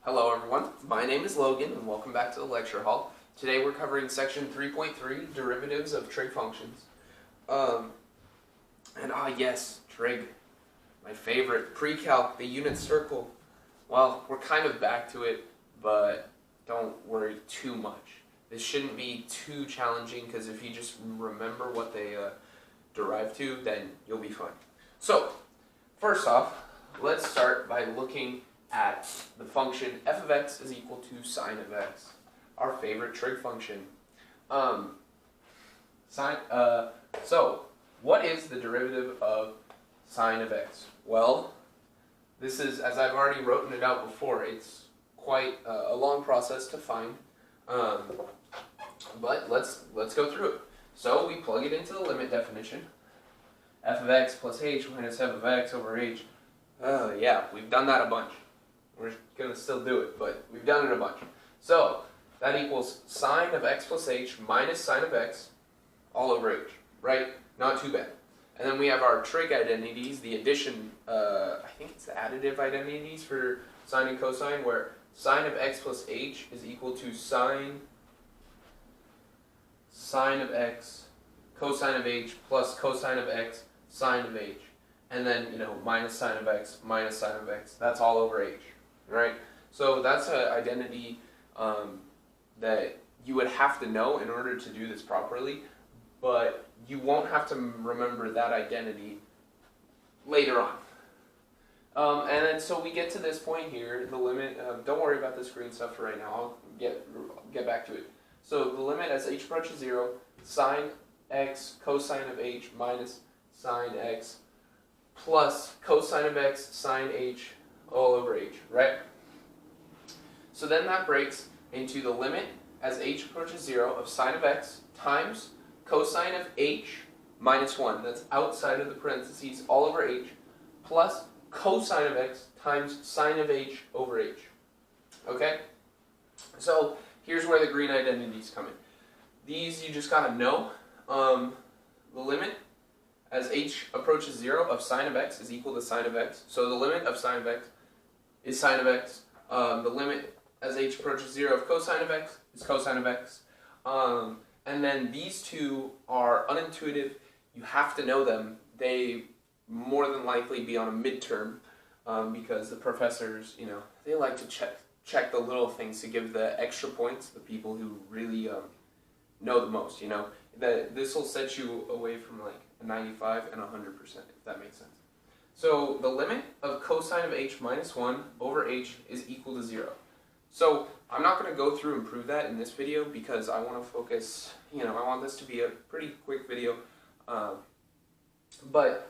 Hello everyone, my name is Logan and welcome back to the lecture hall. Today we're covering section 3.3, derivatives of trig functions. Yes, trig, my favorite, pre-calc, the unit circle. Well, we're kind of back to it, but don't worry too much. This shouldn't be too challenging because if you just remember what they derive to, then you'll be fine. So, first off, let's start by looking at the function f of x is equal to sine of x, our favorite trig function. So, what is the derivative of sine of x? Well, this is, as I've already written it out before, it's quite a long process to find, but let's go through it. So we plug it into the limit definition, f of x plus h minus f of x over h. Yeah, we've done that a bunch. We're going to still do it, but we've done it a bunch. So, that equals sine of x plus h minus sine of x all over h, right? Not too bad. And then we have our trig identities, the addition, I think it's the additive identities for sine and cosine, where sine of x plus h is equal to sine of x cosine of h plus cosine of x sine of h. And then, minus sine of x, that's all over h, right? So that's an identity that you would have to know in order to do this properly, but you won't have to remember that identity later on. And then so we get to this point here, the limit, don't worry about this green stuff for right now, I'll get back to it. So the limit as h approaches 0, sine x cosine of h minus sine x plus cosine of x sine h all over h, right? So then that breaks into the limit as h approaches 0 of sine of x times cosine of h minus 1, that's outside of the parentheses, all over h, plus cosine of x times sine of h over h. Okay? So here's where the green identities come in. These you just gotta know. The limit as h approaches 0 of sine of x is equal to sine of x. So the limit of sine of x is sine of x. The limit as h approaches 0 of cosine of x is cosine of x. And then these two are unintuitive. You have to know them. They more than likely be on a midterm because the professors, they like to check the little things to give the extra points to the people who really know the most, This will set you away from like a 95 and 100%, if that makes sense. So the limit of cosine of h minus 1 over h is equal to 0. So I'm not going to go through and prove that in this video because I want to focus, I want this to be a pretty quick video.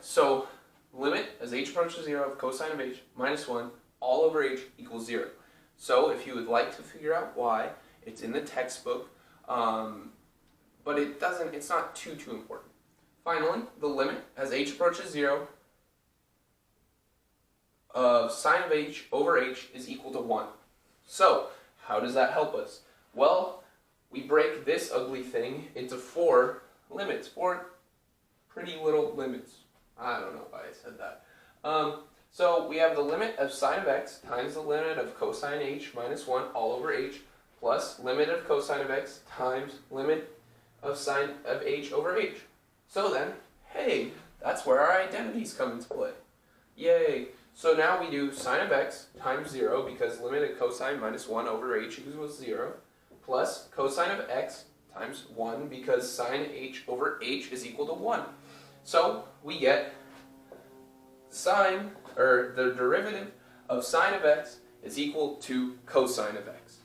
So limit as h approaches 0 of cosine of h minus 1 all over h equals 0. So if you would like to figure out why, it's in the textbook, but it's not too important. Finally, the limit as h approaches 0 of sine of h over h is equal to 1. So, how does that help us? Well, we break this ugly thing into 4 limits, 4 pretty little limits. I don't know why I said that. So we have the limit of sine of x times the limit of cosine h minus 1 all over h plus limit of cosine of x times limit of sine of h over h. So then, hey, that's where our identities come into play. Yay! So now we do sine of x times 0 because limit of cosine minus 1 over h equals 0 plus cosine of x times 1 because sine h over h is equal to 1. So we get the derivative of sine of x is equal to cosine of x.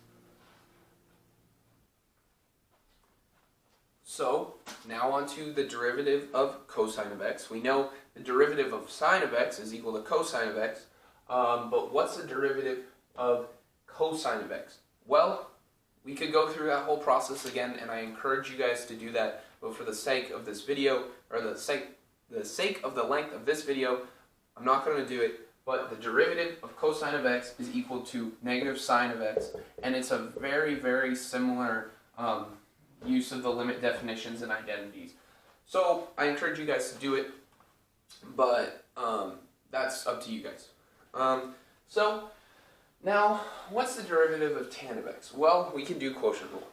So now on to the derivative of cosine of x. We know the derivative of sine of x is equal to cosine of x, but what's the derivative of cosine of x? Well, we could go through that whole process again, and I encourage you guys to do that, but for the sake of this video, or the sake of the length of this video, I'm not going to do it, but the derivative of cosine of x is equal to negative sine of x, and it's a very, very similar use of the limit definitions and identities. So I encourage you guys to do it, but that's up to you guys. So Now, what's the derivative of tan of x? Well, we can do quotient rule.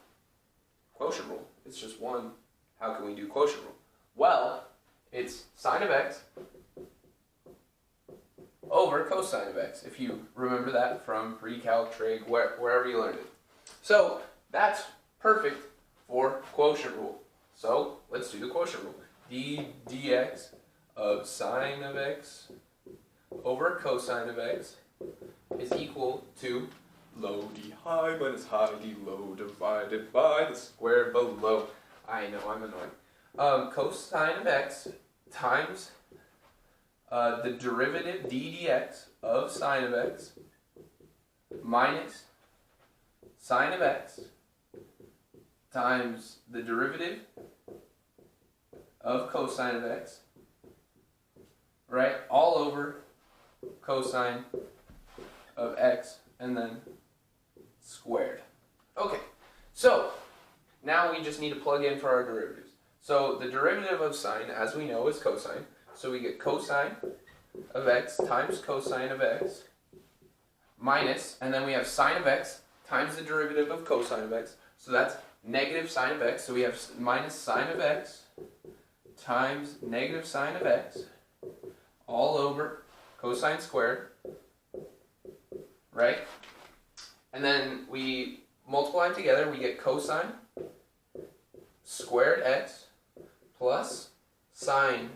Quotient rule, it's just one. How can we do quotient rule? Well, it's sine of x over cosine of x, if you remember that from pre-calc, trig, wherever you learned it. So that's perfect for quotient rule. So let's do the quotient rule. D dx of sine of x over cosine of x is equal to low d high minus high d low divided by the square below. I know, I'm annoying. Cosine of x times the derivative d dx of sine of x minus sine of x times the derivative of cosine of x, right, all over cosine of x and then squared. Okay, so now we just need to plug in for our derivatives. So the derivative of sine, as we know, is cosine. So we get cosine of x times cosine of x minus, and then we have sine of x times the derivative of cosine of x. So that's negative sine of x. So we have minus sine of x times negative sine of x all over cosine squared, right? And then we multiply them together, we get cosine squared x plus sine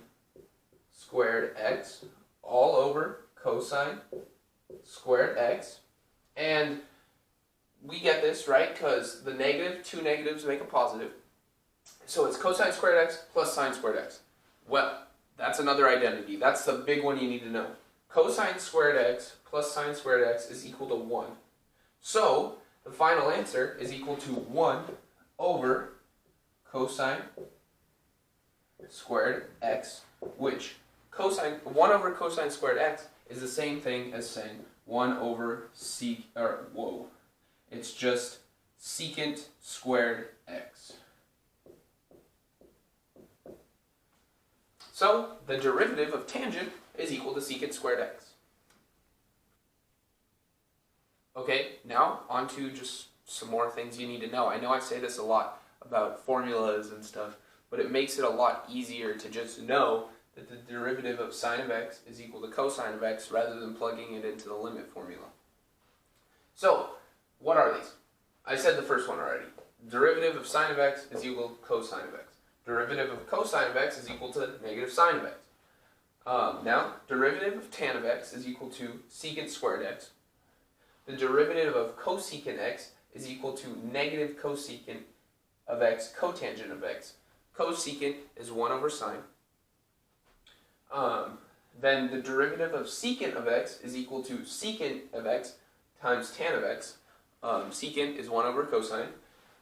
squared x all over cosine squared x. And we get this, right, because the negative, two negatives make a positive. So it's cosine squared x plus sine squared x. Well, that's another identity. That's the big one you need to know. Cosine squared x plus sine squared x is equal to 1. So the final answer is equal to 1 over cosine squared x, which 1 over cosine squared x is the same thing as saying 1 over it's just secant squared x. So the derivative of tangent is equal to secant squared x. Okay, now on to just some more things you need to know. I know I say this a lot about formulas and stuff, but it makes it a lot easier to just know that the derivative of sine of x is equal to cosine of x rather than plugging it into the limit formula. So, what are these? I said the first one already. Derivative of sine of x is equal to cosine of x. Derivative of cosine of x is equal to negative sine of x. Now, derivative of tan of x is equal to secant squared x. The derivative of cosecant x is equal to negative cosecant of x cotangent of x. Cosecant is 1 over sine. Then the derivative of secant of x is equal to secant of x times tan of x. Secant is 1 over cosine.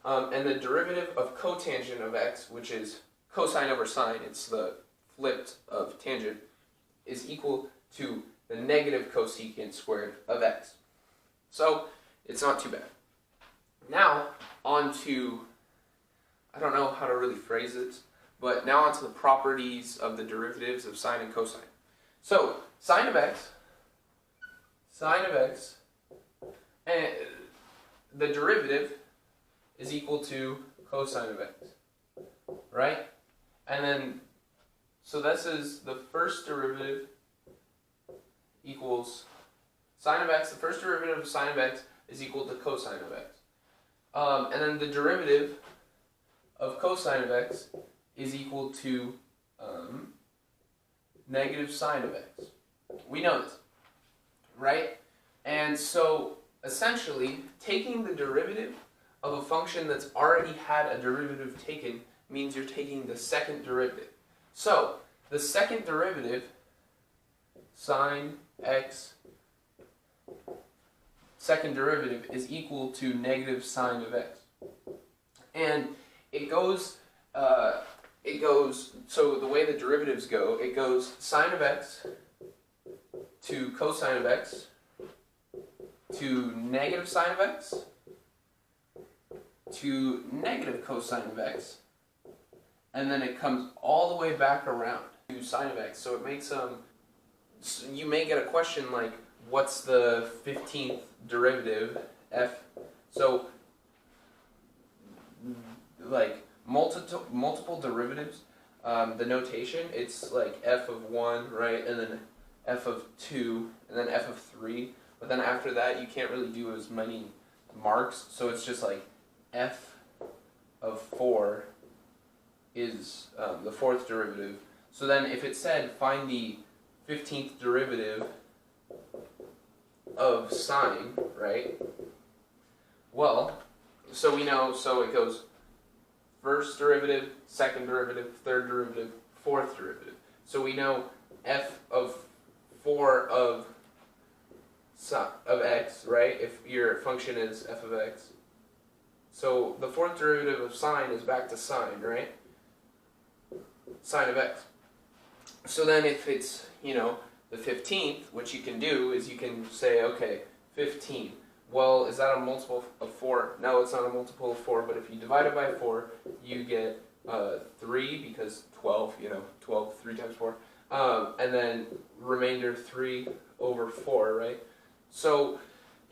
And the derivative of cotangent of x, which is cosine over sine, it's the flipped of tangent, is equal to the negative cosecant squared of x. So, it's not too bad. Now, on to, I don't know how to really phrase it, but now on to the properties of the derivatives of sine and cosine. So, sine of x, and the derivative is equal to cosine of x, right? And then, so this is the first derivative equals sine of x, the first derivative of sine of x is equal to cosine of x. And then the derivative of cosine of x is equal to negative sine of x. We know this, right? And so, essentially, taking the derivative of a function that's already had a derivative taken means you're taking the second derivative. So, the second derivative, sine x, second derivative is equal to negative sine of x. And it goes, so the way the derivatives go, it goes sine of x to cosine of x to negative sine of x to negative cosine of x, and then it comes all the way back around to sine of x. So it makes you may get a question like, what's the 15th derivative, f? So, like, multiple derivatives, the notation, it's like f of 1, right, and then f of 2, and then f of 3, but then after that you can't really do as many marks, so it's just like f of 4 is the 4th derivative. So then if it said find the 15th derivative of sine, right, well, so we know, so it goes first derivative, second derivative, third derivative, fourth derivative. So we know f of 4 of x, right, if your function is f of x. So the 4th derivative of sine is back to sine, right? Sine of x. So then if it's, you know, the 15th, what you can do is you can say, okay, 15. Well, is that a multiple of 4? No, it's not a multiple of 4, but if you divide it by 4, you get 3, because 12, you know, 12, 3 times 4. And then remainder 3 over 4, right? So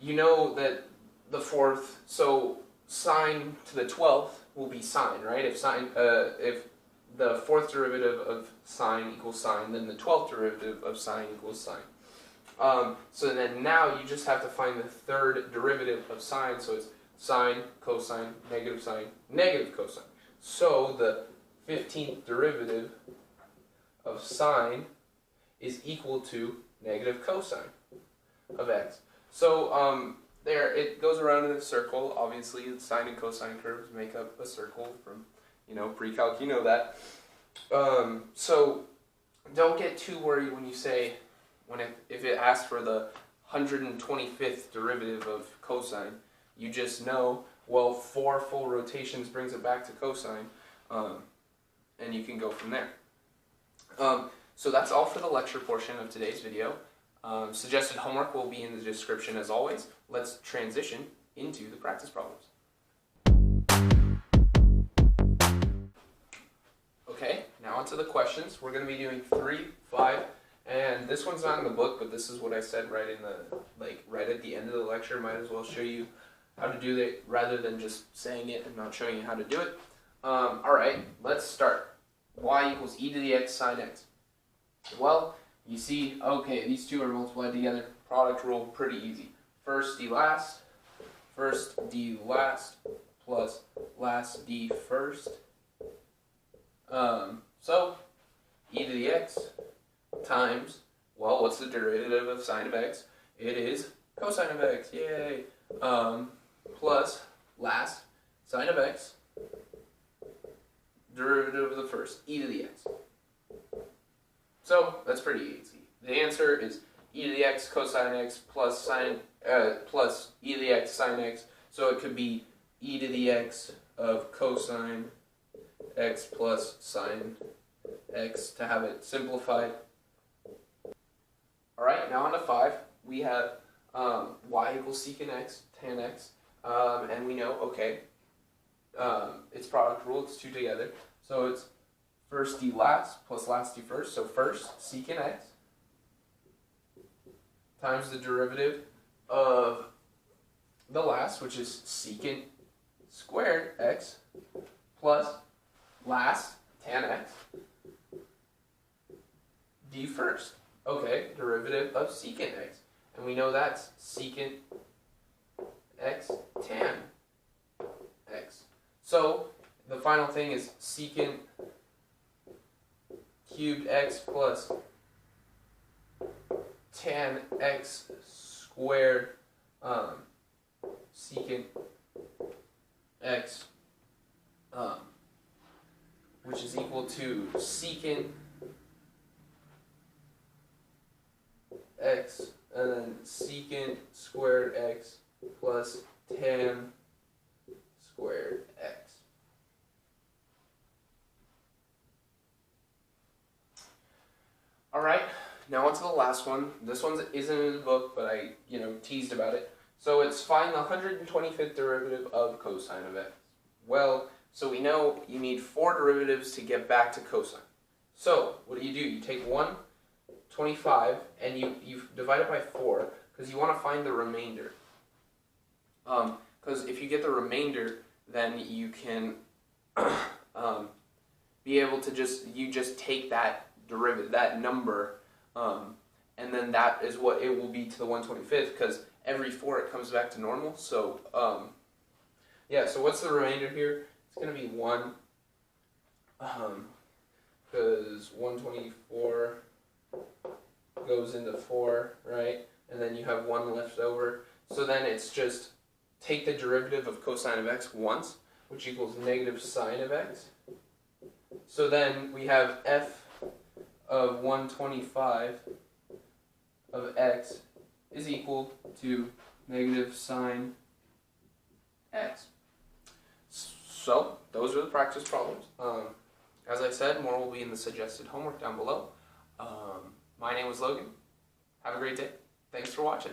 you know that the 4th, so sine to the 12th will be sine, right? If sine, if the 4th derivative of sine equals sine, then the 12th derivative of sine equals sine. So then now you just have to find the 3rd derivative of sine, so it's sine, cosine, negative cosine. So the 15th derivative of sine is equal to negative cosine of x. So there, it goes around in a circle. Obviously, the sine and cosine curves make up a circle from, you know, pre-calc, you know that. So don't get too worried when you say, if it asks for the 125th derivative of cosine, you just know, well, 4 full rotations brings it back to cosine, and you can go from there. So that's all for the lecture portion of today's video. Suggested homework will be in the description as always. Let's transition into the practice problems. Okay, now onto the questions. We're going to be doing 3, 5, and this one's not in the book, but this is what I said right in the, right at the end of the lecture. Might as well show you how to do it rather than just saying it and not showing you how to do it. Alright, let's start. Y equals e to the x sine x. Well, you see, okay, these two are multiplied together. Product rule, pretty easy. First d last plus last d first. So e to the x times, well, what's the derivative of sine of x? It is cosine of x, yay! Plus last sine of x, derivative of the first, e to the x. So that's pretty easy. The answer is e to the x cosine x plus sine plus e to the x sine x. So it could be e to the x of cosine x plus sine x to have it simplified. Alright, now on to 5. We have y equals secant x, tan x, and we know, okay, it's product rule, it's 2 together. So it's first d last plus last d first, so first secant x times the derivative of the last, which is secant squared x, plus last tan x d first. Okay, derivative of secant x. And we know that's secant x tan x. So the final thing is secant cubed x plus tan x squared secant x, which is equal to secant x and then secant squared x plus tan squared x. Alright, now on to the last one. This one isn't in the book, but I, teased about it. So it's find the 125th derivative of cosine of x. Well, so we know you need 4 derivatives to get back to cosine. So what do? You take 125 and you divide it by 4, because you want to find the remainder. Because if you get the remainder, then you can be able to just take that derivative, that number, and then that is what it will be to the 125th, because every 4 it comes back to normal. So yeah, so what's the remainder here? It's going to be 1, because 124 goes into 4, right? And then you have 1 left over. So then it's just take the derivative of cosine of x once, which equals negative sine of x. So then we have f of 125 of x is equal to negative sine x. So those are the practice problems. As I said, more will be in the suggested homework down below. My name was Logan. Have a great day. Thanks for watching.